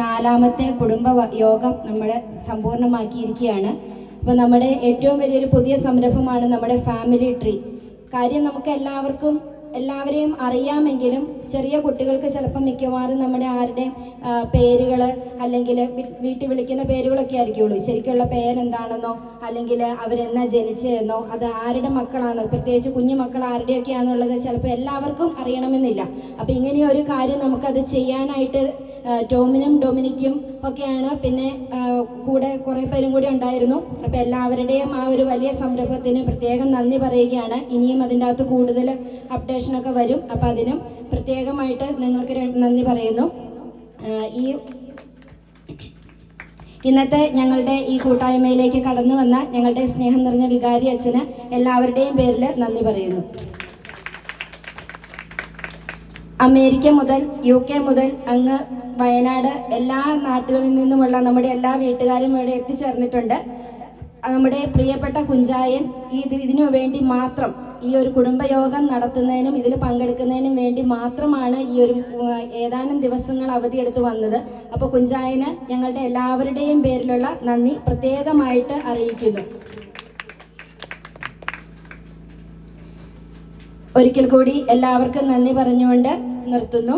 4ാമത്തെ കുടുംബ യോഗം നമ്മൾ സമ്പൂർണ്ണമാക്കിയിരിക്കുകയാണ്. അപ്പോൾ നമ്മുടെ ഏറ്റവും വലിയൊരു പുതിയ സംരംഭമാണ് നമ്മുടെ ഫാമിലി ട്രീ. കാര്യം നമുക്ക് എല്ലാവരെയും അറിയാമെങ്കിലും ചെറിയ കുട്ടികൾക്ക് ചിലപ്പോൾ മിക്കവാറും നമ്മുടെ ആരുടെയും പേരുകൾ അല്ലെങ്കിൽ വീട്ടിൽ വിളിക്കുന്ന പേരുകളൊക്കെ ആയിരിക്കുള്ളൂ. ശരിക്കുള്ള പേരെന്താണെന്നോ അല്ലെങ്കിൽ അവരെന്നാ ജനിച്ചതെന്നോ അത് ആരുടെ മക്കളാണെന്നോ പ്രത്യേകിച്ച് കുഞ്ഞു മക്കൾ ആരുടെയൊക്കെയാണെന്നുള്ളത് ചിലപ്പോൾ എല്ലാവർക്കും അറിയണമെന്നില്ല. അപ്പോൾ ഇങ്ങനെയൊരു കാര്യം നമുക്കത് ചെയ്യാനായിട്ട് ടോമിനും ഡൊമിനിക്കും ഒക്കെയാണ്, പിന്നെ കൂടെ കുറേ പേരും കൂടി ഉണ്ടായിരുന്നു. അപ്പോൾ എല്ലാവരുടെയും ആ ഒരു വലിയ സംരംഭത്തിന് പ്രത്യേകം നന്ദി പറയുകയാണ്. ഇനിയും അതിൻ്റെ അകത്ത് കൂടുതൽ അപ്ഡേഷനൊക്കെ വരും. അപ്പോൾ അതിനും പ്രത്യേകമായിട്ട് നിങ്ങൾക്ക് നന്ദി പറയുന്നു. ഇന്നത്തെ ഞങ്ങളുടെ ഈ കൂട്ടായ്മയിലേക്ക് കടന്നു വന്ന ഞങ്ങളുടെ സ്നേഹം നിറഞ്ഞ വികാരി അച്ഛന് എല്ലാവരുടെയും പേരിൽ നന്ദി പറയുന്നു. അമേരിക്ക മുതൽ UK മുതൽ അങ്ങ് വയനാട് എല്ലാ നാട്ടുകളിൽ നിന്നുമുള്ള നമ്മുടെ എല്ലാ വീട്ടുകാരും ഇവിടെ എത്തിച്ചേർന്നിട്ടുണ്ട്. നമ്മുടെ പ്രിയപ്പെട്ട കുഞ്ചായൻ ഇതിനു വേണ്ടി മാത്രം ഈ ഒരു കുടുംബയോഗം നടത്തുന്നതിനും ഇതിൽ പങ്കെടുക്കുന്നതിനും വേണ്ടി മാത്രമാണ് ഈ ഒരു ഏതാനും ദിവസങ്ങൾ അവധിയെടുത്ത് വന്നത്. അപ്പോൾ കുഞ്ചായന് ഞങ്ങളുടെ എല്ലാവരുടെയും പേരിലുള്ള നന്ദി പ്രത്യേകമായിട്ട് അറിയിക്കുന്നു. ഒരിക്കൽ കൂടി എല്ലാവർക്കും നന്ദി പറഞ്ഞുകൊണ്ട് നിർത്തുന്നു.